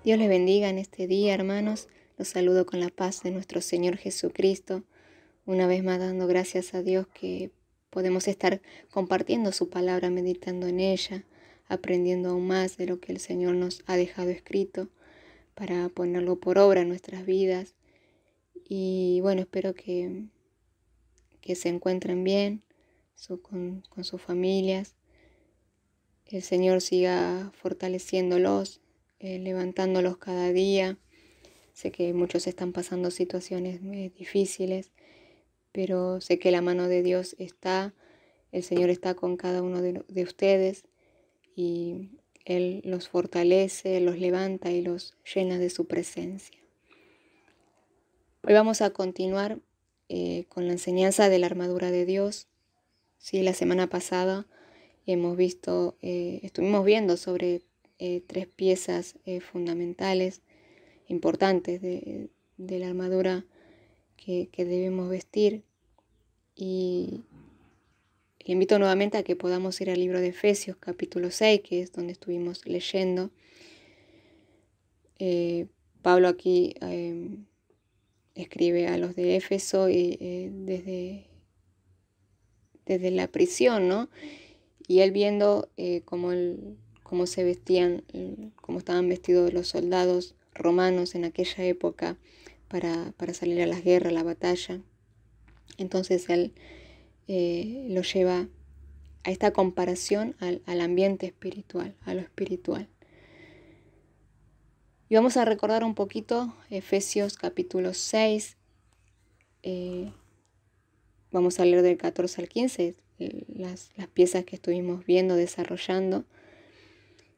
Dios les bendiga en este día, hermanos. Los saludo con la paz de nuestro Señor Jesucristo. Una vez más dando gracias a Dios que podemos estar compartiendo su palabra, meditando en ella, aprendiendo aún más de lo que el Señor nos ha dejado escrito para ponerlo por obra en nuestras vidas. Y bueno, espero que se encuentren bien con sus familias. El Señor siga fortaleciéndolos, levantándolos cada día. Sé que muchos están pasando situaciones difíciles, pero sé que la mano de Dios está, el Señor está con cada uno de ustedes y Él los fortalece, los levanta y los llena de su presencia. Hoy vamos a continuar con la enseñanza de la armadura de Dios. Sí, la semana pasada estuvimos viendo sobre 3 piezas fundamentales, importantes de la armadura que debemos vestir. Y le invito nuevamente a que podamos ir al libro de Efesios, capítulo 6, que es donde estuvimos leyendo. Pablo aquí escribe a los de Éfeso y desde la prisión, ¿no? Y él viendo cómo se vestían, cómo estaban vestidos los soldados romanos en aquella época para salir a la guerra, a la batalla. Entonces él lo lleva a esta comparación al ambiente espiritual, a lo espiritual. Y vamos a recordar un poquito Efesios capítulo 6. Vamos a leer del 14 al 15, las piezas que estuvimos viendo, desarrollando,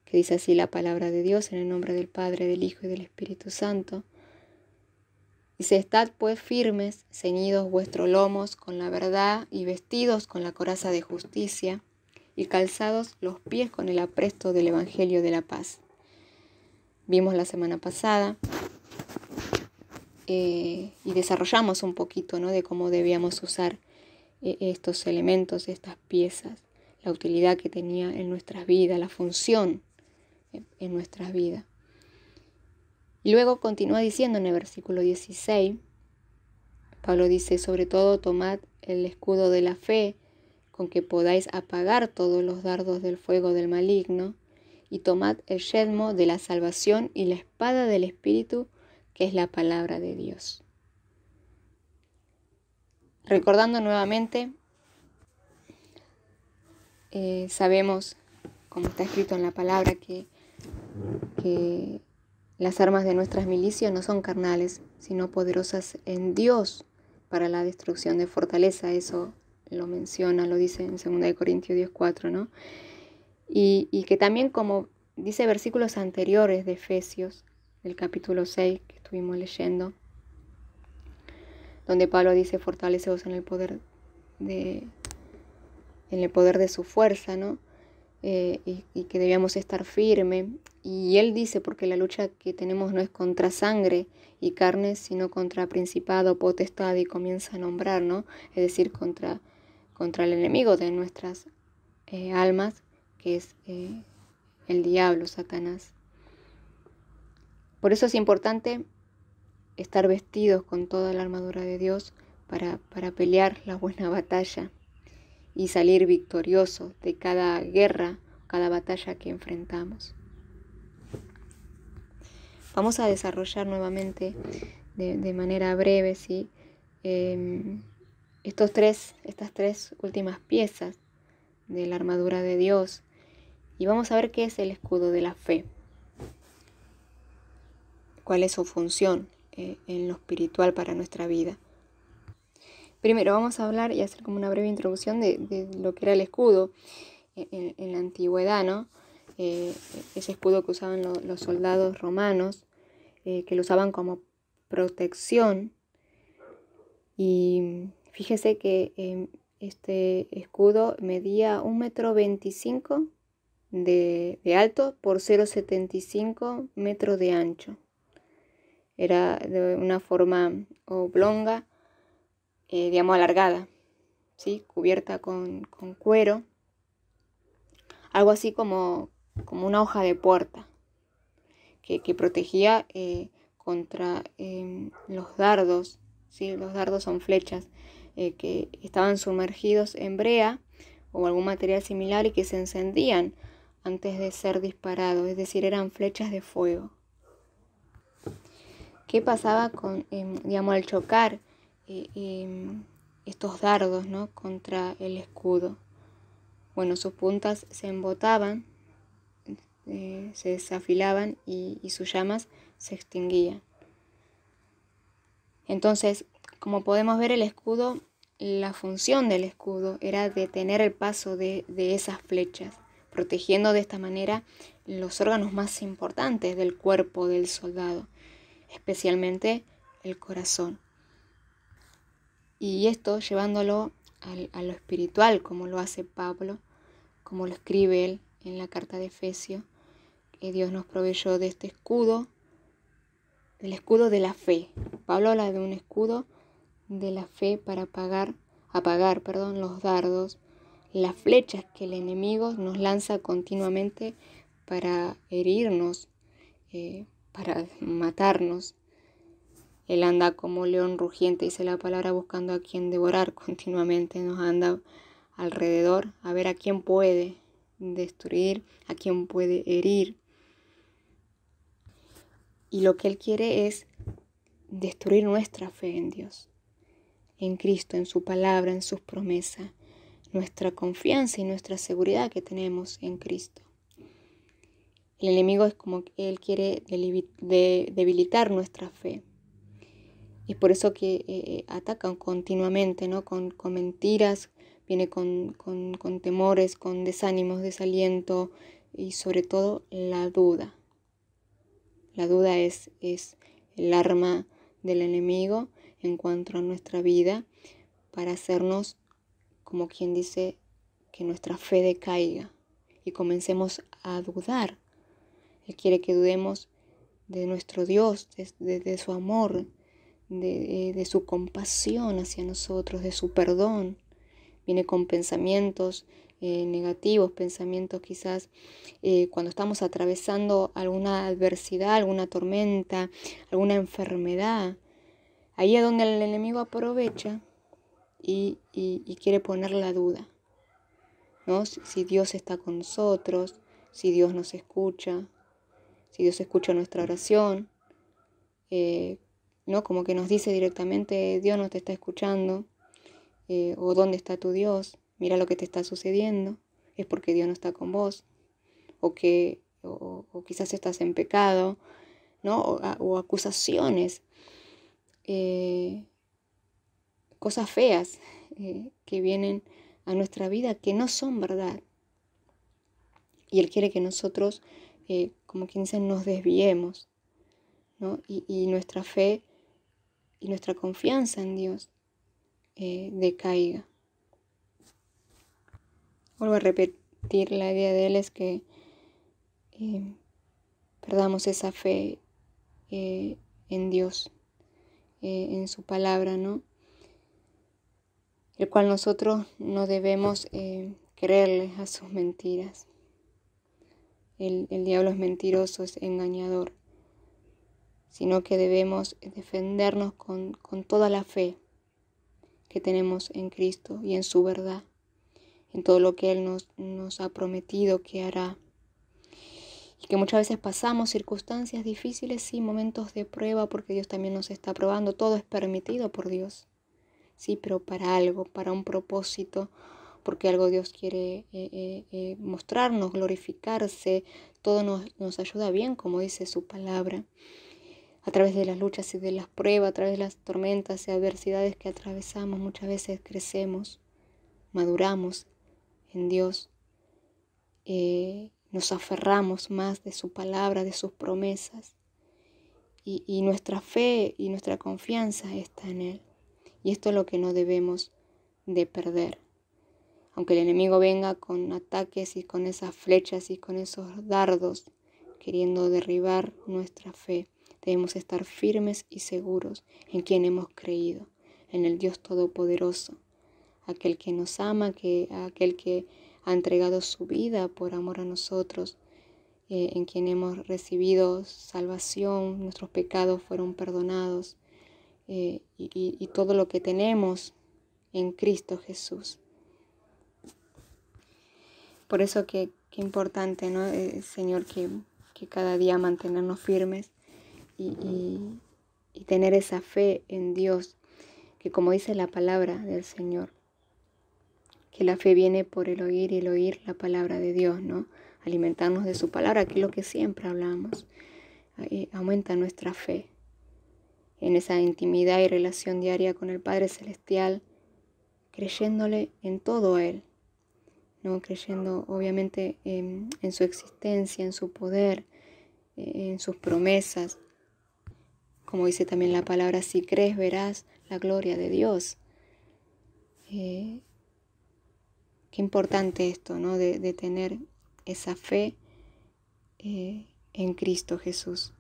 que dice así la palabra de Dios, en el nombre del Padre, del Hijo y del Espíritu Santo. Dice: estad pues firmes, ceñidos vuestros lomos con la verdad y vestidos con la coraza de justicia y calzados los pies con el apresto del Evangelio de la paz. Vimos la semana pasada y desarrollamos un poquito, ¿no?, de cómo debíamos usar estos elementos, estas piezas, la utilidad que tenía en nuestras vidas, la función en nuestras vidas. Y luego continúa diciendo en el versículo 16, Pablo dice: sobre todo tomad el escudo de la fe, con que podáis apagar todos los dardos del fuego del maligno, y tomad el yelmo de la salvación y la espada del Espíritu, que es la palabra de Dios. Recordando nuevamente, sabemos, como está escrito en la palabra, que las armas de nuestras milicias no son carnales, sino poderosas en Dios para la destrucción de fortaleza. Eso lo menciona, lo dice en 2 Corintios 10:4, ¿no? Y que también, como dice versículos anteriores de Efesios, del capítulo 6 que estuvimos leyendo, donde Pablo dice: fortaleceos en el poder de su fuerza, ¿no? Y que debíamos estar firmes. Y él dice: porque la lucha que tenemos no es contra sangre y carne, sino contra principado, potestad, y comienza a nombrar, ¿no? Es decir, contra el enemigo de nuestras almas, que es el diablo, Satanás. Por eso es importante estar vestidos con toda la armadura de Dios para pelear la buena batalla y salir victoriosos de cada guerra, cada batalla que enfrentamos. Vamos a desarrollar nuevamente de manera breve, ¿sí?, estas tres últimas piezas de la armadura de Dios, y vamos a ver qué es el escudo de la fe, cuál es su función en lo espiritual para nuestra vida. Primero vamos a hablar y hacer como una breve introducción de lo que era el escudo en la antigüedad, ¿no? Ese escudo que usaban los soldados romanos, que lo usaban como protección. Y fíjese que este escudo medía 1,25 m de alto por 0,75 metros de ancho. Era de una forma oblonga, digamos alargada, ¿sí?, cubierta con cuero, algo así como una hoja de puerta, que protegía contra los dardos. ¿Sí? Los dardos son flechas que estaban sumergidos en brea o algún material similar y que se encendían antes de ser disparados, es decir, eran flechas de fuego. ¿Qué pasaba con, al chocar estos dardos, ¿no?, contra el escudo? Bueno, sus puntas se embotaban, se desafilaban y sus llamas se extinguían. Entonces, como podemos ver, el escudo, la función del escudo era detener el paso de esas flechas, protegiendo de esta manera los órganos más importantes del cuerpo del soldado, especialmente el corazón. Y esto llevándolo a lo espiritual, como lo hace Pablo, como lo escribe él en la carta de Efesios, que Dios nos proveyó de este escudo, el escudo de la fe. Pablo habla de un escudo de la fe para apagar los dardos, las flechas que el enemigo nos lanza continuamente para herirnos, para matarnos. Él anda como león rugiente, dice la palabra, buscando a quien devorar continuamente. Nos anda alrededor a ver a quién puede destruir, a quién puede herir. Y lo que él quiere es destruir nuestra fe en Dios, en Cristo, en su palabra, en sus promesas, nuestra confianza y nuestra seguridad que tenemos en Cristo. El enemigo es como que él quiere debilitar nuestra fe. Y es por eso que atacan continuamente, ¿no?, con mentiras, viene con temores, con desánimos, desaliento y sobre todo la duda. La duda es el arma del enemigo en cuanto a nuestra vida para hacernos, como quien dice, que nuestra fe decaiga y comencemos a dudar. Él quiere que dudemos de nuestro Dios, de su amor, de su compasión hacia nosotros, de su perdón. Viene con pensamientos negativos, pensamientos quizás cuando estamos atravesando alguna adversidad, alguna tormenta, alguna enfermedad. Ahí es donde el enemigo aprovecha y quiere poner la duda, ¿no? Si Dios está con nosotros, si Dios nos escucha, si Dios escucha nuestra oración, ¿no? Como que nos dice directamente, Dios no te está escuchando, o ¿dónde está tu Dios? Mira lo que te está sucediendo, es porque Dios no está con vos, o quizás estás en pecado, ¿no? O acusaciones, cosas feas que vienen a nuestra vida que no son verdad. Y Él quiere que nosotros, como quien dice, nos desviemos, ¿no? Y nuestra fe y nuestra confianza en Dios decaiga. Vuelvo a repetir, la idea de Él es que perdamos esa fe en Dios, en su palabra, ¿no? El cual nosotros no debemos creerle a sus mentiras. El diablo es mentiroso, es engañador, sino que debemos defendernos con toda la fe que tenemos en Cristo y en su verdad, en todo lo que Él nos ha prometido que hará. Y que muchas veces pasamos circunstancias difíciles, sí, momentos de prueba, porque Dios también nos está probando. Todo es permitido por Dios, sí, pero para algo, para un propósito, porque algo Dios quiere mostrarnos, glorificarse. Todo nos ayuda bien, como dice su palabra. A través de las luchas y de las pruebas, a través de las tormentas y adversidades que atravesamos, muchas veces crecemos, maduramos en Dios, nos aferramos más de su palabra, de sus promesas, y nuestra fe y nuestra confianza está en Él. Y esto es lo que no debemos de perder. Aunque el enemigo venga con ataques y con esas flechas y con esos dardos, queriendo derribar nuestra fe, debemos estar firmes y seguros en quien hemos creído, en el Dios Todopoderoso, aquel que nos ama, aquel que ha entregado su vida por amor a nosotros en quien hemos recibido salvación, nuestros pecados fueron perdonados, y todo lo que tenemos en Cristo Jesús. Por eso que importante, ¿no? Señor, que cada día mantenernos firmes y tener esa fe en Dios, que como dice la palabra del Señor, que la fe viene por el oír y el oír la palabra de Dios, ¿no? Alimentarnos de su palabra, que es lo que siempre hablamos. Aumenta nuestra fe en esa intimidad y relación diaria con el Padre Celestial, creyéndole en todo a Él, ¿no? Creyendo obviamente en su existencia, en su poder, en sus promesas. Como dice también la palabra, si crees verás la gloria de Dios. Qué importante esto, ¿no? De tener esa fe en Cristo Jesús.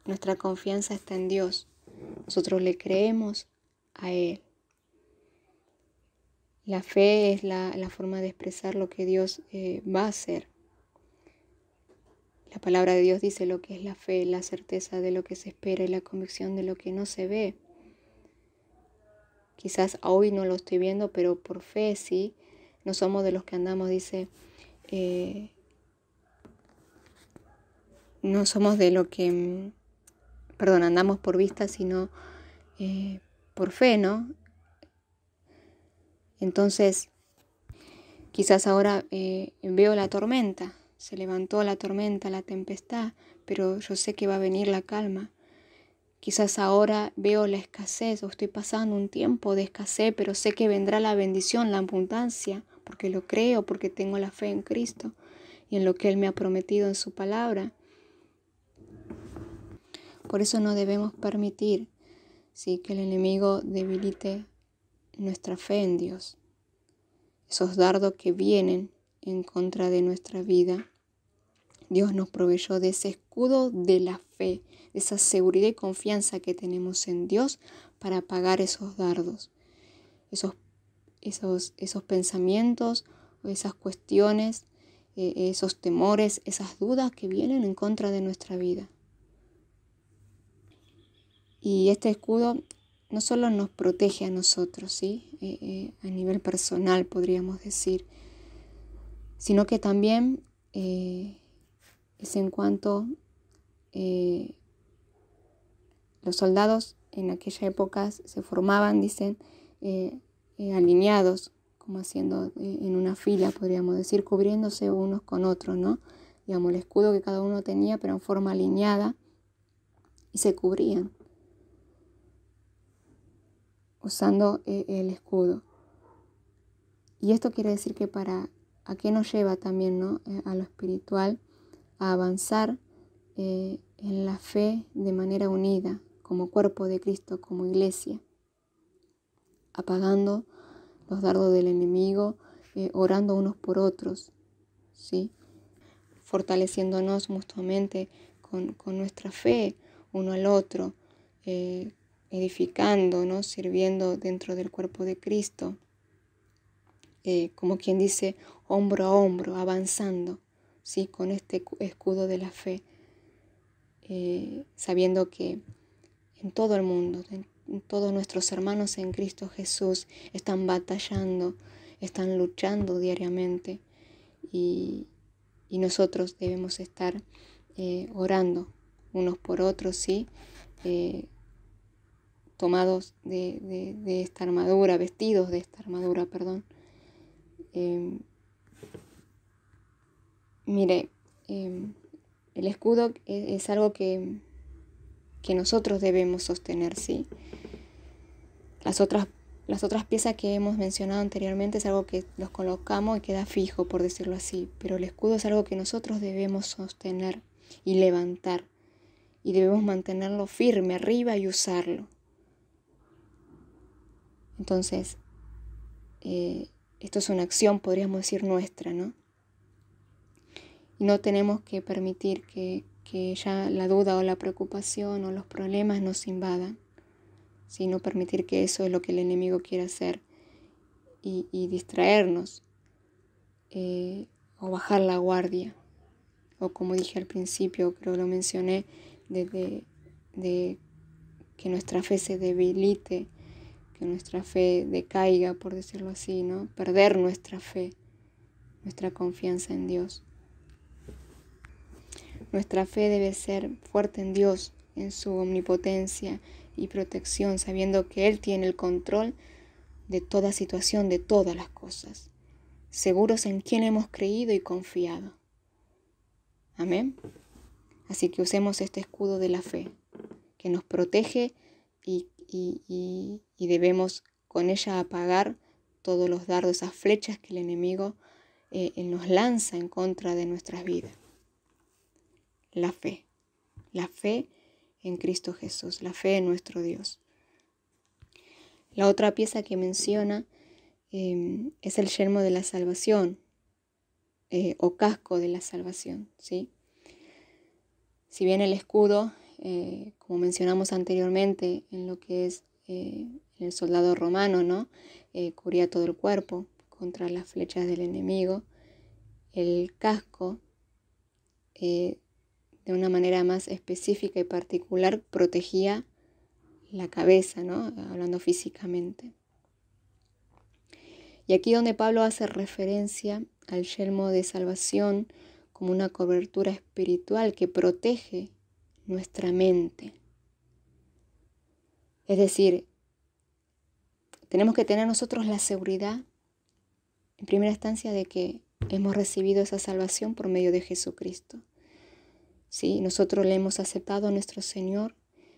Nuestra confianza está en Dios. Nosotros le creemos a Él. La fe es la forma de expresar lo que Dios va a hacer. La palabra de Dios dice lo que es la fe, la certeza de lo que se espera y la convicción de lo que no se ve. Quizás hoy no lo estoy viendo, pero por fe sí. No somos de los que andamos, dice, no somos de lo que, andamos por vista, sino por fe, ¿no? Entonces, quizás ahora veo la tormenta, se levantó la tormenta, la tempestad, pero yo sé que va a venir la calma. Quizás ahora veo la escasez o estoy pasando un tiempo de escasez, pero sé que vendrá la bendición, la abundancia, porque lo creo, porque tengo la fe en Cristo y en lo que Él me ha prometido en su palabra. Por eso no debemos permitir, ¿sí?, que el enemigo debilite nuestra fe en Dios. Esos dardos que vienen en contra de nuestra vida, Dios nos proveyó de ese escudo de la fe, de esa seguridad y confianza que tenemos en Dios para apagar esos dardos, esos pensamientos, esas cuestiones, esos temores, esas dudas que vienen en contra de nuestra vida. Y este escudo no solo nos protege a nosotros, ¿sí? A nivel personal podríamos decir, sino que también es en cuanto los soldados en aquella época se formaban, dicen, alineados, como haciendo en una fila, podríamos decir, cubriéndose unos con otros, ¿no? Digamos, el escudo que cada uno tenía, pero en forma alineada, y se cubrían usando el escudo. Y esto quiere decir que ¿a qué nos lleva también, ¿no? A lo espiritual, a avanzar en la fe de manera unida, como cuerpo de Cristo, como iglesia, apagando los dardos del enemigo, orando unos por otros, ¿sí? Fortaleciéndonos mutuamente con nuestra fe uno al otro, edificando, ¿no? Sirviendo dentro del cuerpo de Cristo, como quien dice, hombro a hombro, avanzando, ¿sí? Con este escudo de la fe, sabiendo que en todo el mundo, todos nuestros hermanos en Cristo Jesús están batallando, están luchando diariamente, y nosotros debemos estar orando unos por otros, ¿sí? Tomados de esta armadura, vestidos de esta armadura, perdón. Mire, el escudo es algo que nosotros debemos sostener, ¿sí? Las otras piezas que hemos mencionado anteriormente es algo que los colocamos y queda fijo, por decirlo así, pero el escudo es algo que nosotros debemos sostener y levantar, y debemos mantenerlo firme arriba y usarlo. Entonces, esto es una acción, podríamos decir, nuestra, ¿no? Y no tenemos que permitir que ya la duda o la preocupación o los problemas nos invadan, sino permitir que eso es lo que el enemigo quiere hacer y distraernos o bajar la guardia. o como dije al principio, creo que lo mencioné, de que nuestra fe se debilite, que nuestra fe decaiga, por decirlo así, ¿no? Perder nuestra fe, nuestra confianza en Dios. Nuestra fe debe ser fuerte en Dios, en su omnipotencia y protección, sabiendo que Él tiene el control de toda situación, de todas las cosas, seguros en quien hemos creído y confiado. Amén. Así que usemos este escudo de la fe, que nos protege y debemos con ella apagar todos los dardos, esas flechas que el enemigo nos lanza en contra de nuestras vidas. La fe en Cristo Jesús, la fe en nuestro Dios. La otra pieza que menciona es el yelmo de la salvación o casco de la salvación, ¿sí? Si bien el escudo, como mencionamos anteriormente en lo que es el soldado romano, ¿no? Cubría todo el cuerpo contra las flechas del enemigo, el casco de una manera más específica y particular protegía la cabeza, ¿no? Hablando físicamente. Y aquí donde Pablo hace referencia al yelmo de salvación como una cobertura espiritual que protege nuestra mente. Es decir, tenemos que tener nosotros la seguridad, en primera instancia, de que hemos recibido esa salvación por medio de Jesucristo. ¿Sí? Nosotros le hemos aceptado a nuestro Señor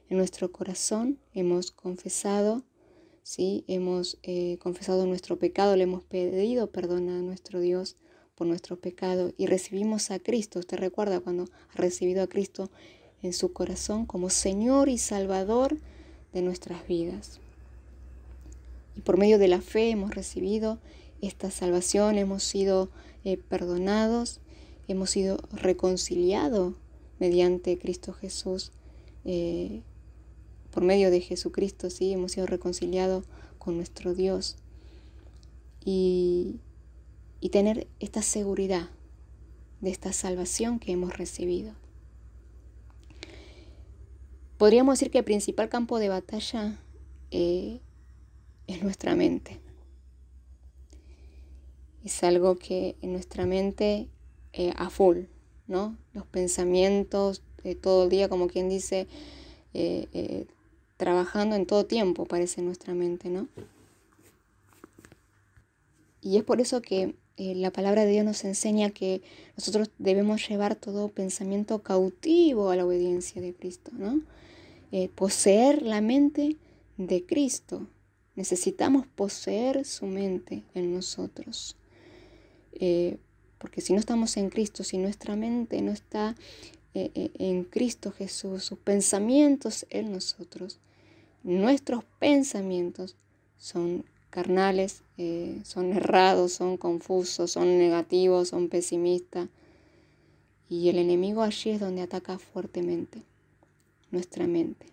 en nuestro corazón, hemos confesado, ¿sí? Hemos confesado nuestro pecado, le hemos pedido perdón a nuestro Dios por nuestro pecado y recibimos a Cristo. Usted recuerda cuando ha recibido a Cristo en su corazón como Señor y Salvador de nuestras vidas. Y por medio de la fe hemos recibido esta salvación, hemos sido perdonados, hemos sido reconciliados mediante Cristo Jesús. Por medio de Jesucristo, sí, hemos sido reconciliados con nuestro Dios. Y tener esta seguridad de esta salvación que hemos recibido. Podríamos decir que el principal campo de batalla es nuestra mente. Es algo que en nuestra mente a full, ¿no? Los pensamientos todo el día, como quien dice, trabajando en todo tiempo, parece nuestra mente, ¿no? Y es por eso que la palabra de Dios nos enseña que nosotros debemos llevar todo pensamiento cautivo a la obediencia de Cristo, ¿no? Poseer la mente de Cristo. Necesitamos poseer su mente en nosotros. Porque si no estamos en Cristo, si nuestra mente no está en Cristo Jesús, sus pensamientos en nosotros, nuestros pensamientos son carnales, son errados, son confusos, son negativos, son pesimistas. Y el enemigo allí es donde ataca fuertemente nuestra mente.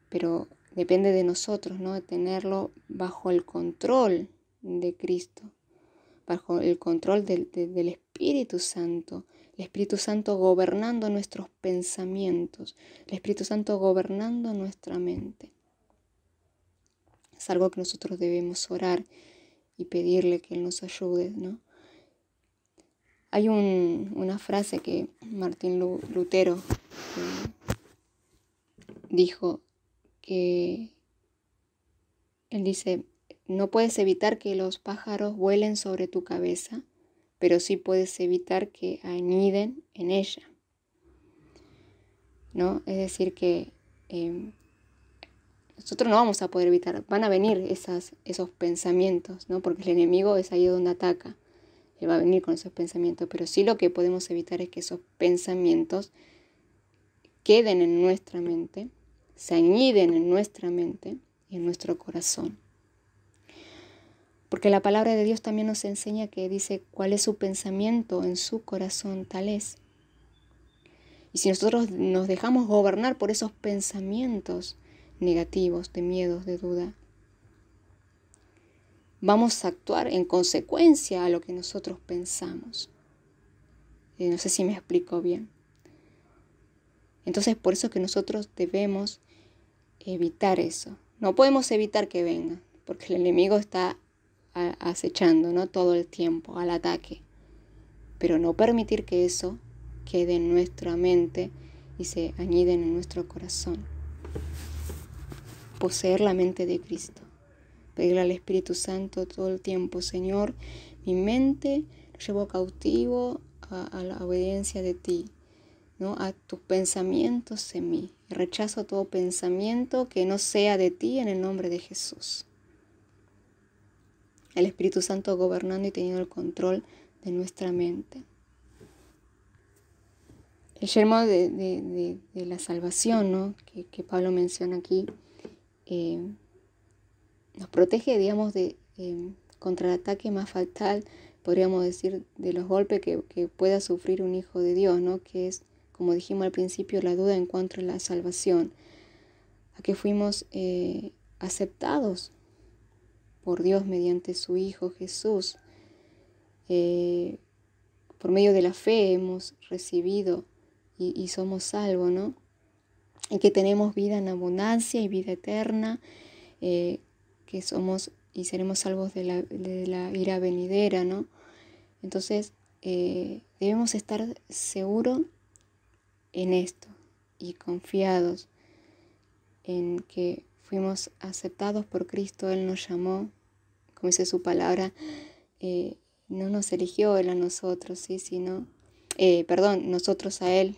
Pero depende de nosotros, ¿no? De tenerlo bajo el control de Cristo, bajo el control del Espíritu Santo. El Espíritu Santo gobernando nuestros pensamientos, el Espíritu Santo gobernando nuestra mente. Es algo que nosotros debemos orar y pedirle que Él nos ayude, ¿no? Hay una frase que Martín Lutero dijo, que él dice: no puedes evitar que los pájaros vuelen sobre tu cabeza, pero sí puedes evitar que aniden en ella, ¿no? Es decir, que nosotros no vamos a poder evitar, van a venir esos pensamientos, ¿no? Porque el enemigo es ahí donde ataca, él va a venir con esos pensamientos, pero sí lo que podemos evitar es que esos pensamientos queden en nuestra mente, se aniden en nuestra mente y en nuestro corazón. Porque la palabra de Dios también nos enseña que dice cuál es su pensamiento en su corazón, tal es. Y si nosotros nos dejamos gobernar por esos pensamientos negativos, de miedos, de duda, vamos a actuar en consecuencia a lo que nosotros pensamos. No sé si me explico bien. Entonces, por eso que nosotros debemos evitar eso. No podemos evitar que venga, porque el enemigo está acechando, ¿no? Todo el tiempo al ataque. Pero no permitir que eso quede en nuestra mente y se añiden en nuestro corazón. Poseer la mente de Cristo. Pedirle al Espíritu Santo todo el tiempo: Señor, mi mente lo llevo cautivo a la obediencia de ti, ¿no? A tus pensamientos en mí. Rechazo todo pensamiento que no sea de ti en el nombre de Jesús. El Espíritu Santo gobernando y teniendo el control de nuestra mente. El yelmo de la salvación, ¿no? que Pablo menciona aquí, nos protege, digamos, contra el ataque más fatal, podríamos decir, de los golpes que pueda sufrir un hijo de Dios, ¿no? Que es, como dijimos al principio, la duda en cuanto a la salvación, a que fuimos aceptados por Dios mediante su Hijo Jesús. Por medio de la fe hemos recibido y somos salvos, ¿no? Y que tenemos vida en abundancia y vida eterna, que somos y seremos salvos de la ira venidera, ¿no? Entonces, debemos estar seguros en esto y confiados en que fuimos aceptados por Cristo. Él nos llamó, como dice su palabra, no nos eligió Él a nosotros, ¿sí? Nosotros a Él,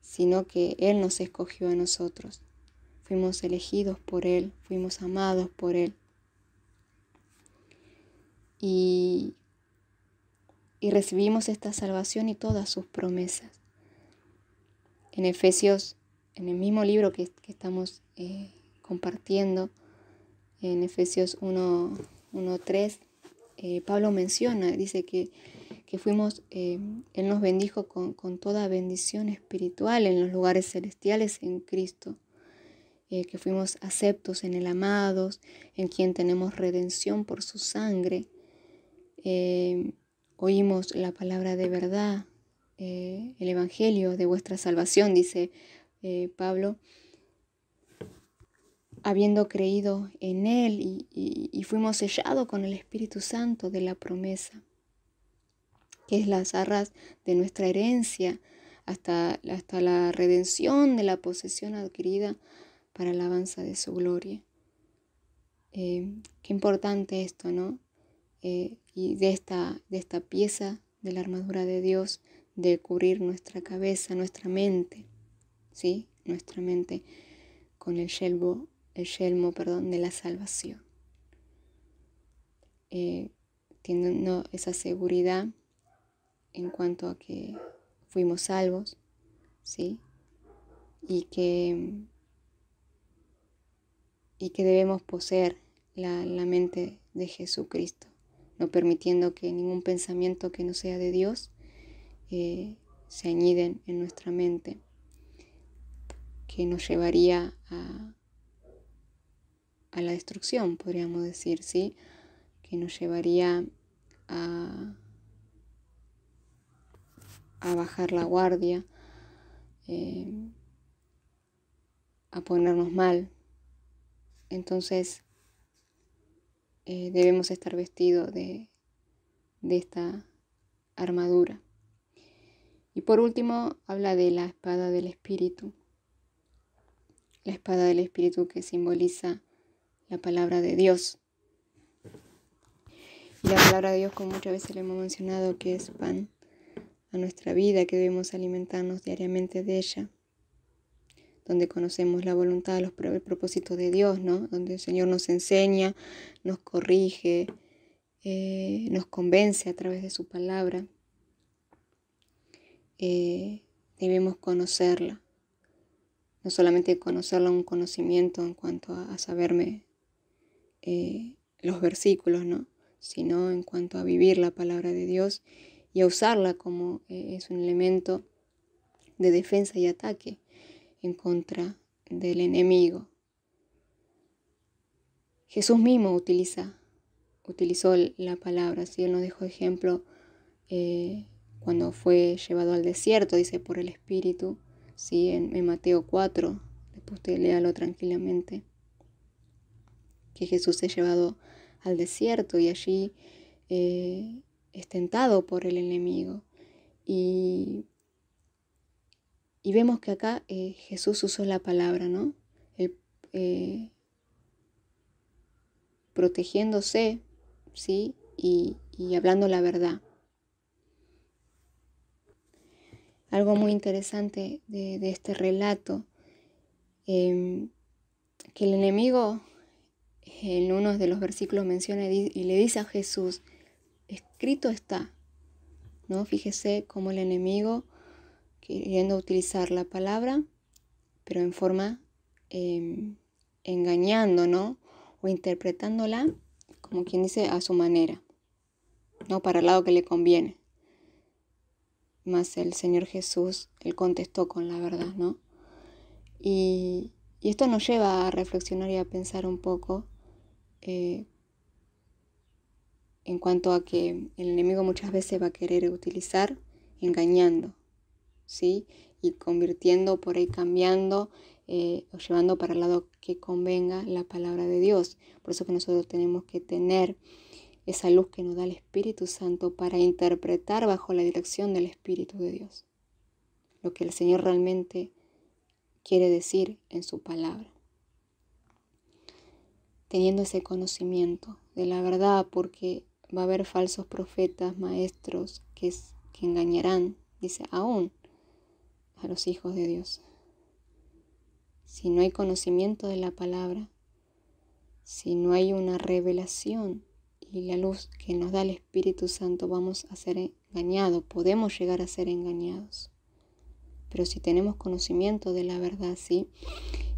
sino que Él nos escogió a nosotros. Fuimos elegidos por Él, fuimos amados por Él. Y recibimos esta salvación y todas sus promesas. En Efesios, en el mismo libro que estamos compartiendo, en Efesios 1:3, Pablo menciona, dice que fuimos, Él nos bendijo con toda bendición espiritual en los lugares celestiales en Cristo. Que fuimos aceptos en el amados, en quien tenemos redención por su sangre. Oímos la palabra de verdad, el evangelio de vuestra salvación, dice Pablo, habiendo creído en Él y fuimos sellados con el Espíritu Santo de la promesa, que es las arras de nuestra herencia hasta la redención de la posesión adquirida para alabanza de su gloria. Qué importante esto, ¿no? Y de esta pieza de la armadura de Dios, de cubrir nuestra cabeza, nuestra mente, ¿sí? Nuestra mente con el yelmo, de la salvación. Teniendo esa seguridad en cuanto a que fuimos salvos, ¿sí? Y que debemos poseer la mente de Jesucristo, no permitiendo que ningún pensamiento que no sea de Dios se añiden en nuestra mente, que nos llevaría a la destrucción, podríamos decir, ¿sí? Que nos llevaría a bajar la guardia, a ponernos mal. Entonces, debemos estar vestidos de esta armadura. Y por último, habla de la espada del Espíritu. La espada del Espíritu que simboliza la palabra de Dios. Y la palabra de Dios, como muchas veces le hemos mencionado, que es pan a nuestra vida, que debemos alimentarnos diariamente de ella, donde conocemos la voluntad, el propósito de Dios, ¿no? Donde el Señor nos enseña, nos corrige, nos convence a través de su palabra. Debemos conocerla, no solamente conocerla, un conocimiento en cuanto a saberme los versículos, ¿no? Sino en cuanto a vivir la palabra de Dios y a usarla como es un elemento de defensa y ataque en contra del enemigo. Jesús mismo utilizó la palabra, ¿sí? Él nos dejó ejemplo cuando fue llevado al desierto, dice por el Espíritu, ¿sí? En Mateo 4, después usted léalo tranquilamente, que Jesús es llevado al desierto y allí es tentado por el enemigo. Y vemos que acá Jesús usó la palabra, ¿no? Protegiéndose, ¿sí? Y hablando la verdad. Algo muy interesante de este relato, que el enemigo en uno de los versículos menciona y le dice a Jesús, escrito está, ¿no? Fíjese cómo el enemigo, queriendo utilizar la palabra, pero en forma engañando, ¿no? O interpretándola, como quien dice, a su manera, ¿no? Para el lado que le conviene. Más el Señor Jesús, Él contestó con la verdad, ¿no? Y esto nos lleva a reflexionar y a pensar un poco en cuanto a que el enemigo muchas veces va a querer utilizar engañando, ¿sí? Y convirtiendo, por ahí cambiando o llevando para el lado que convenga la palabra de Dios. Por eso que nosotros tenemos que tener esa luz que nos da el Espíritu Santo para interpretar bajo la dirección del Espíritu de Dios lo que el Señor realmente quiere decir en su palabra. Teniendo ese conocimiento de la verdad, porque va a haber falsos profetas, maestros que engañarán, dice, aún a los hijos de Dios. Si no hay conocimiento de la palabra, si no hay una revelación y la luz que nos da el Espíritu Santo, vamos a ser engañados, podemos llegar a ser engañados. Pero si tenemos conocimiento de la verdad, sí,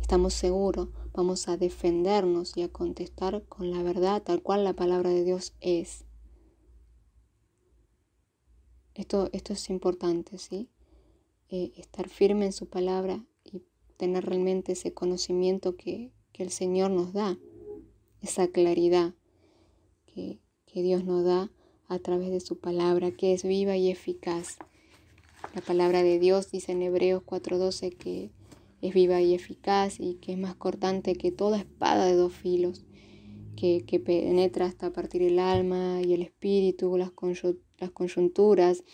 estamos seguros, vamos a defendernos y a contestar con la verdad tal cual la palabra de Dios es. Esto es importante, ¿sí? Estar firme en su palabra y tener realmente ese conocimiento que el Señor nos da, esa claridad que Dios nos da a través de su palabra, que es viva y eficaz. La palabra de Dios dice en Hebreos 4:12 que es viva y eficaz y que es más cortante que toda espada de 2 filos, que penetra hasta partir el alma y el espíritu, las coyunturas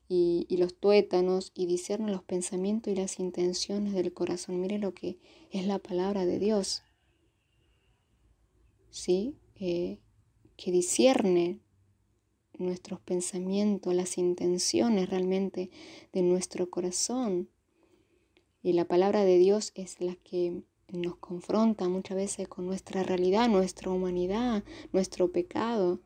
y los tuétanos, y discierne los pensamientos y las intenciones del corazón. Mire lo que es la palabra de Dios, ¿sí? Que discierne nuestros pensamientos, las intenciones realmente de nuestro corazón. Y la palabra de Dios es la que nos confronta muchas veces con nuestra realidad, nuestra humanidad, nuestro pecado.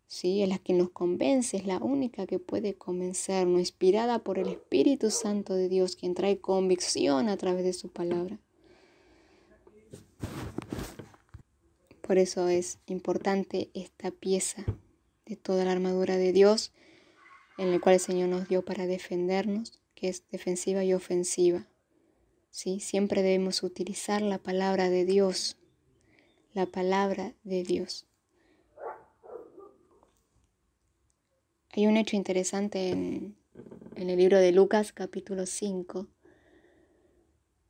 Sí, es la que nos convence, es la única que puede convencernos, inspirada por el Espíritu Santo de Dios, quien trae convicción a través de su palabra. Por eso es importante esta pieza de toda la armadura de Dios, en la cual el Señor nos dio para defendernos, que es defensiva y ofensiva. ¿Sí? Siempre debemos utilizar la palabra de Dios, la palabra de Dios. Hay un hecho interesante en el libro de Lucas, capítulo 5,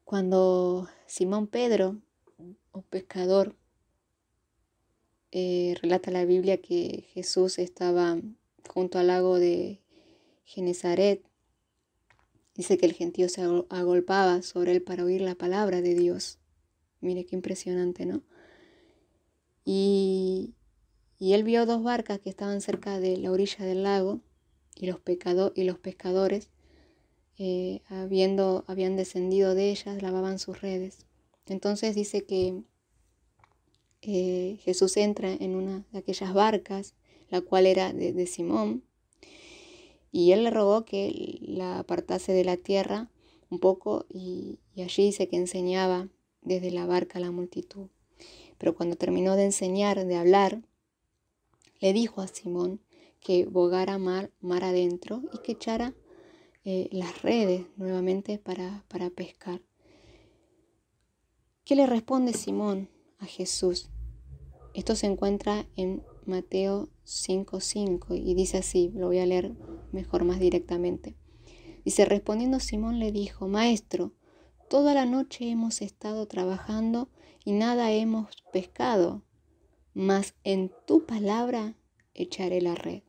cuando Simón Pedro, un pescador, relata la Biblia que Jesús estaba junto al lago de Genezaret. Dice que el gentío se agolpaba sobre él para oír la palabra de Dios. Mire qué impresionante, ¿no? Y él vio 2 barcas que estaban cerca de la orilla del lago y los pescadores, habían descendido de ellas, lavaban sus redes. Entonces dice que Jesús entra en una de aquellas barcas, la cual era de Simón, y él le rogó que la apartase de la tierra un poco y allí dice que enseñaba desde la barca a la multitud. Pero cuando terminó de enseñar, de hablar, le dijo a Simón que bogara mar adentro y que echara las redes nuevamente para pescar. ¿Qué le responde Simón a Jesús? Esto se encuentra en Mateo 5:5 y dice así, lo voy a leer mejor, más directamente. Dice, respondiendo Simón le dijo, Maestro, toda la noche hemos estado trabajando y nada hemos pescado, mas en tu palabra echaré la red.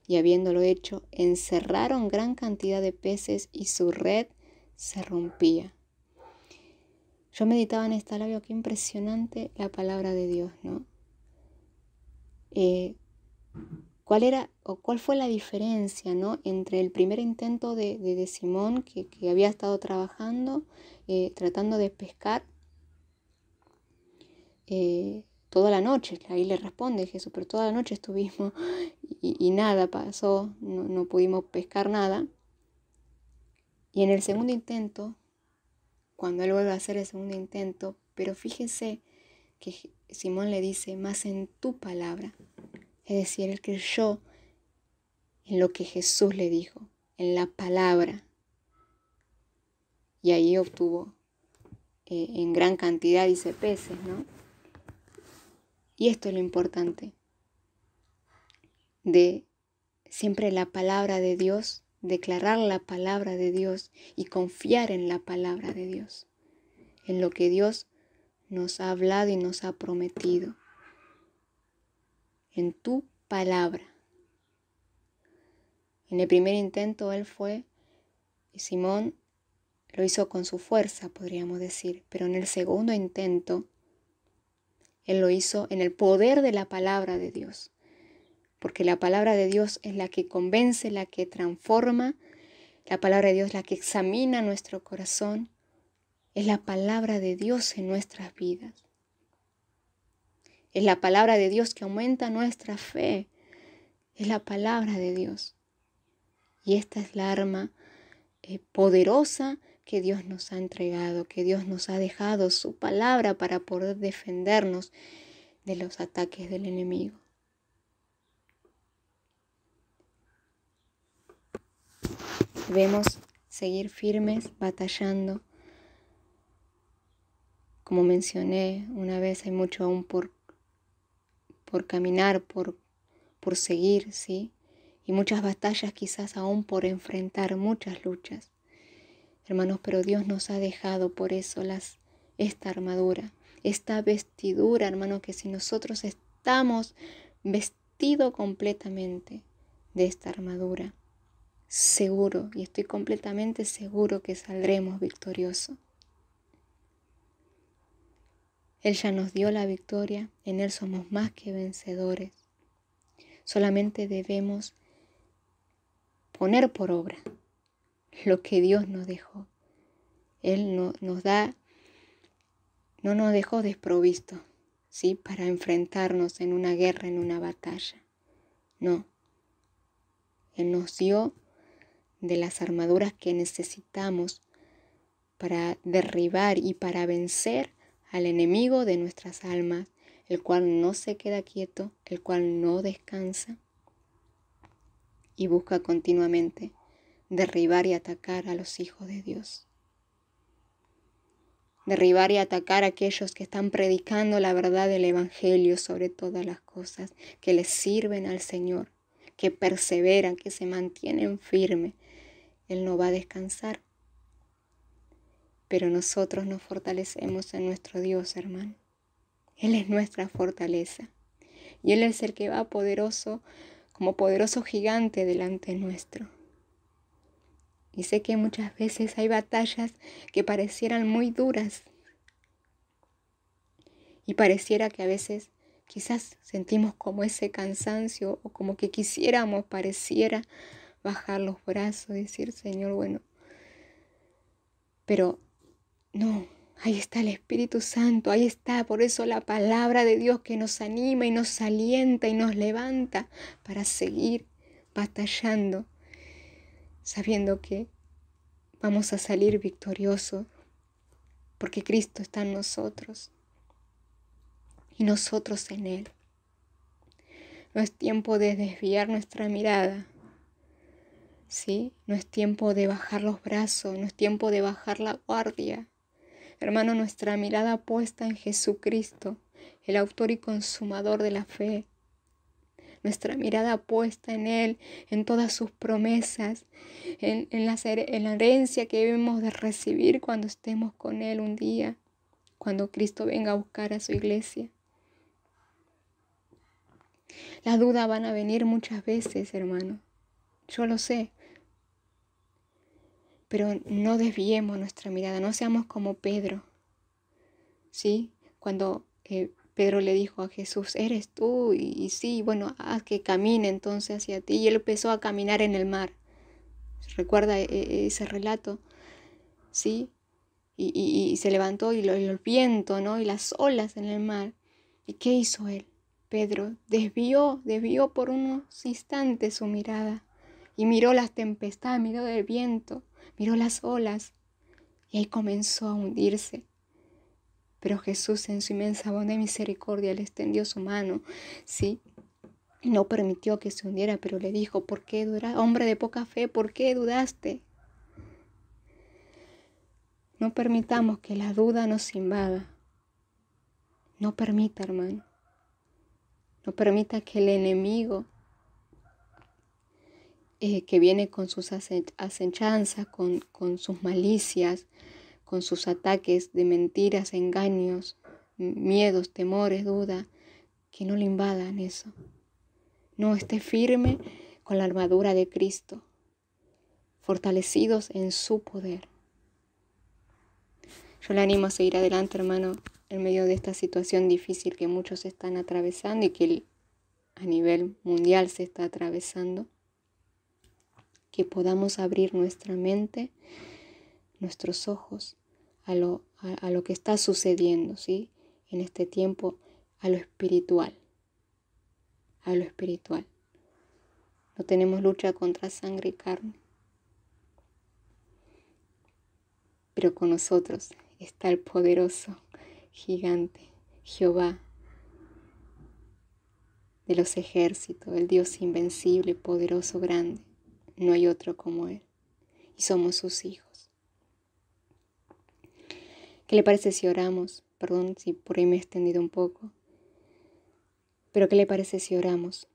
Y habiéndolo hecho, encerraron gran cantidad de peces y su red se rompía. Yo meditaba en esta labio, qué impresionante la palabra de Dios, ¿no? ¿Cuál fue la diferencia, ¿no? Entre el primer intento de Simón, que había estado trabajando, tratando de pescar toda la noche? Ahí le responde Jesús, pero toda la noche estuvimos y nada pasó, no pudimos pescar nada. Y en el segundo intento, cuando él vuelve a hacer el segundo intento, pero fíjese que Simón le dice, más en tu palabra. Es decir, él creyó en lo que Jesús le dijo, en la palabra. Y ahí obtuvo en gran cantidad, dice, peces, ¿no? Y esto es lo importante de siempre la palabra de Dios, declarar la palabra de Dios y confiar en la palabra de Dios, en lo que Dios nos ha hablado y nos ha prometido. En tu palabra. En el primer intento Simón lo hizo con su fuerza, podríamos decir, pero en el segundo intento, él lo hizo en el poder de la palabra de Dios, porque la palabra de Dios es la que convence, la que transforma, la palabra de Dios es la que examina nuestro corazón, es la palabra de Dios en nuestras vidas. Es la palabra de Dios que aumenta nuestra fe, es la palabra de Dios. Y esta es la arma poderosa que Dios nos ha entregado, que Dios nos ha dejado su palabra para poder defendernos de los ataques del enemigo. Debemos seguir firmes, batallando. Como mencioné una vez, hay mucho aún por caminar, por seguir, ¿sí? Y muchas batallas quizás aún por enfrentar, muchas luchas. Hermanos, pero Dios nos ha dejado por eso esta armadura, esta vestidura, hermanos, que si nosotros estamos vestidos completamente de esta armadura, seguro, y estoy completamente seguro que saldremos victoriosos. Él ya nos dio la victoria, en Él somos más que vencedores. Solamente debemos poner por obra lo que Dios nos dejó. Él no nos dejó desprovisto, ¿sí? Para enfrentarnos en una guerra, en una batalla. No. Él nos dio de las armaduras que necesitamos para derribar y para vencer al enemigo de nuestras almas, el cual no se queda quieto, el cual no descansa y busca continuamente derribar y atacar a los hijos de Dios. Derribar y atacar a aquellos que están predicando la verdad del Evangelio sobre todas las cosas, que les sirven al Señor, que perseveran, que se mantienen firmes. Él no va a descansar. Pero nosotros nos fortalecemos en nuestro Dios, hermano. Él es nuestra fortaleza. Y Él es el que va poderoso, como poderoso gigante delante nuestro. Y sé que muchas veces hay batallas que parecieran muy duras. Y pareciera que a veces quizás sentimos como ese cansancio o como que pareciera bajar los brazos y decir, Señor, bueno. Pero no, ahí está el Espíritu Santo, ahí está. Por eso la palabra de Dios que nos anima y nos alienta y nos levanta para seguir batallando, sabiendo que vamos a salir victoriosos, porque Cristo está en nosotros y nosotros en Él. No es tiempo de desviar nuestra mirada, ¿sí? No es tiempo de bajar los brazos, no es tiempo de bajar la guardia. Hermano, nuestra mirada puesta en Jesucristo, el autor y consumador de la fe, nuestra mirada puesta en Él, en todas sus promesas, en la herencia que debemos de recibir cuando estemos con Él un día, cuando Cristo venga a buscar a su iglesia. Las dudas van a venir muchas veces, hermano. Yo lo sé. Pero no desviemos nuestra mirada, no seamos como Pedro. ¿Sí? Cuando Pedro le dijo a Jesús, eres tú, y sí, bueno, haz que camine entonces hacia ti. Y él empezó a caminar en el mar. ¿Recuerda ese relato? ¿Sí? Y se levantó y el viento, ¿no? Y las olas en el mar. ¿Y qué hizo él? Pedro desvió por unos instantes su mirada y miró las tempestades, miró el viento, miró las olas y ahí comenzó a hundirse. Pero Jesús en su inmensa bondad y misericordia le extendió su mano, ¿sí? No permitió que se hundiera, pero le dijo, ¿por qué dudaste? Hombre de poca fe, ¿por qué dudaste? No permitamos que la duda nos invada. No permita, hermano. No permita que el enemigo que viene con sus acechanzas, con sus malicias, con sus ataques de mentiras, engaños, miedos, temores, duda, que no le invadan eso. No, esté firme con la armadura de Cristo, fortalecidos en su poder. Yo le animo a seguir adelante, hermano, en medio de esta situación difícil que muchos están atravesando y que a nivel mundial se está atravesando. Que podamos abrir nuestra mente, nuestros ojos a lo que está sucediendo, ¿sí? En este tiempo, a lo espiritual. A lo espiritual. No tenemos lucha contra sangre y carne. Pero con nosotros está el poderoso gigante, Jehová de los ejércitos, el Dios invencible, poderoso, grande. No hay otro como Él. Y somos sus hijos. ¿Qué le parece si oramos? Perdón si por ahí me he extendido un poco. Pero ¿qué le parece si oramos?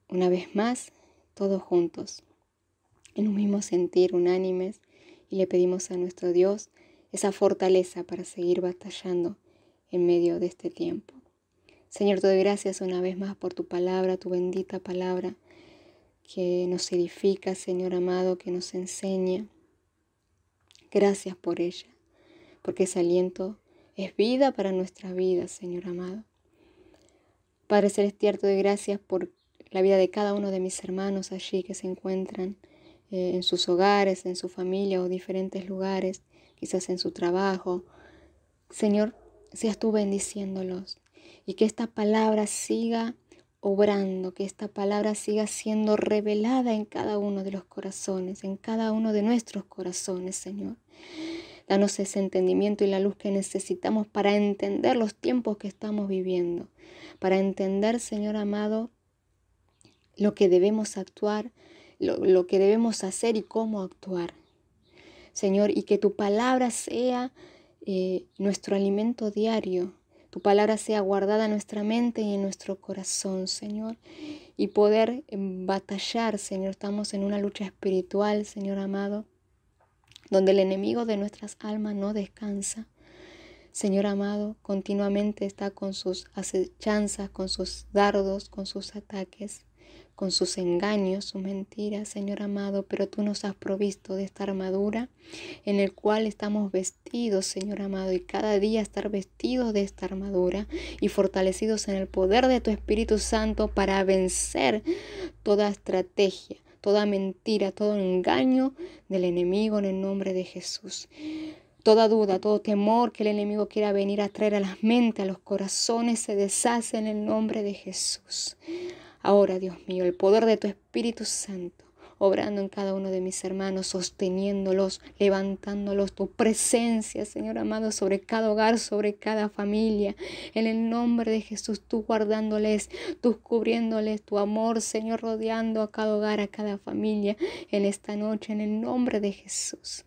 Una vez más, todos juntos, en un mismo sentir, unánimes, y le pedimos a nuestro Dios esa fortaleza para seguir batallando en medio de este tiempo. Señor, te doy gracias una vez más por tu palabra, tu bendita palabra, que nos edifica, Señor amado, que nos enseña. Gracias por ella, porque ese aliento es vida para nuestra vida, Señor amado. Padre Celestial, te doy gracias por la vida de cada uno de mis hermanos allí que se encuentran en sus hogares, en su familia o diferentes lugares, quizás en su trabajo. Señor, seas tú bendiciéndolos y que esta palabra siga obrando, que esta palabra siga siendo revelada en cada uno de los corazones, en cada uno de nuestros corazones, Señor. Danos ese entendimiento y la luz que necesitamos para entender los tiempos que estamos viviendo, para entender, Señor amado, lo que debemos actuar, lo que debemos hacer y cómo actuar. Señor, y que tu palabra sea nuestro alimento diario, tu palabra sea guardada en nuestra mente y en nuestro corazón, Señor, y poder batallar, Señor. Estamos en una lucha espiritual, Señor amado, donde el enemigo de nuestras almas no descansa. Señor amado, continuamente está con sus acechanzas, con sus dardos, con sus ataques, con sus engaños, sus mentiras, Señor amado, pero tú nos has provisto de esta armadura en el cual estamos vestidos, Señor amado, y cada día estar vestidos de esta armadura y fortalecidos en el poder de tu Espíritu Santo para vencer toda estrategia, toda mentira, todo engaño del enemigo en el nombre de Jesús. Toda duda, todo temor que el enemigo quiera venir a traer a las mentes, a los corazones, se deshace en el nombre de Jesús. Ahora, Dios mío, el poder de tu Espíritu Santo, obrando en cada uno de mis hermanos, sosteniéndolos, levantándolos, tu presencia, Señor amado, sobre cada hogar, sobre cada familia. En el nombre de Jesús, tú guardándoles, tú cubriéndoles, tu amor, Señor, rodeando a cada hogar, a cada familia, en esta noche, en el nombre de Jesús.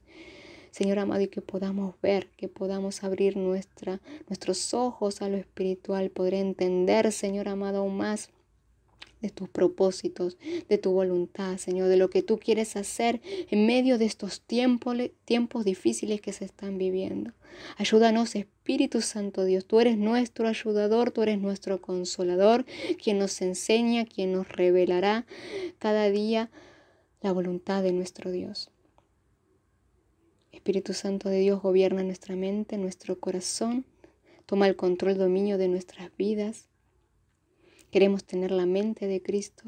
Señor amado, y que podamos ver, que podamos abrir nuestros ojos a lo espiritual, poder entender, Señor amado, aún más de tus propósitos, de tu voluntad, Señor, de lo que tú quieres hacer en medio de estos tiempos difíciles que se están viviendo. Ayúdanos, Espíritu Santo Dios. Tú eres nuestro ayudador, tú eres nuestro consolador, quien nos enseña, quien nos revelará cada día la voluntad de nuestro Dios. Espíritu Santo de Dios, gobierna nuestra mente, nuestro corazón. Toma el control, dominio de nuestras vidas. Queremos tener la mente de Cristo.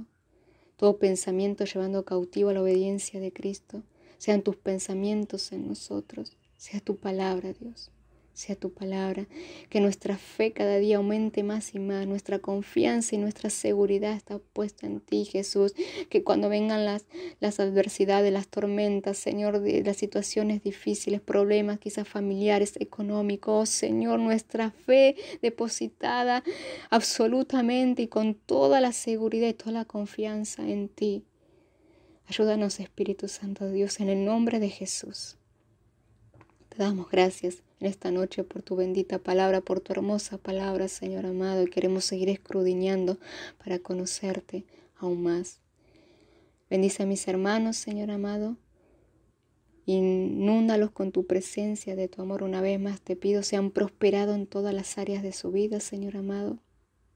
Todo pensamiento llevando cautivo a la obediencia de Cristo. Sean tus pensamientos en nosotros. Sea tu palabra, Dios. Sea tu palabra. Que nuestra fe cada día aumente más y más. Nuestra confianza y nuestra seguridad está puesta en ti, Jesús. Que cuando vengan las adversidades, las tormentas, Señor, de las situaciones difíciles, problemas quizás familiares, económicos, Señor, nuestra fe depositada absolutamente y con toda la seguridad y toda la confianza en ti. Ayúdanos, Espíritu Santo de Dios, en el nombre de Jesús. Te damos gracias en esta noche por tu bendita palabra, por tu hermosa palabra, Señor amado, y queremos seguir escudriñando para conocerte aún más. Bendice a mis hermanos, Señor amado. Inúndalos con tu presencia de tu amor. Una vez más te pido, sean prosperados en todas las áreas de su vida, Señor amado.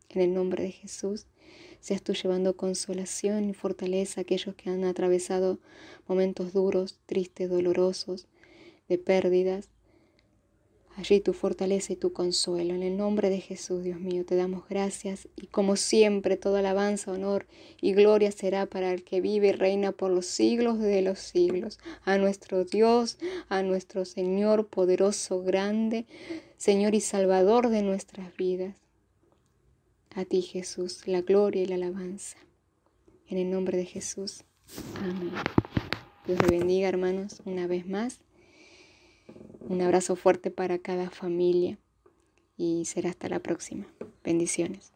En el nombre de Jesús, seas tú llevando consolación y fortaleza a aquellos que han atravesado momentos duros, tristes, dolorosos, de pérdidas. Allí tu fortaleza y tu consuelo. En el nombre de Jesús, Dios mío, te damos gracias. Y como siempre, toda alabanza, honor y gloria será para el que vive y reina por los siglos de los siglos. A nuestro Dios, a nuestro Señor poderoso, grande, Señor y Salvador de nuestras vidas. A ti, Jesús, la gloria y la alabanza. En el nombre de Jesús. Amén. Dios te bendiga, hermanos, una vez más. Un abrazo fuerte para cada familia y será hasta la próxima. Bendiciones.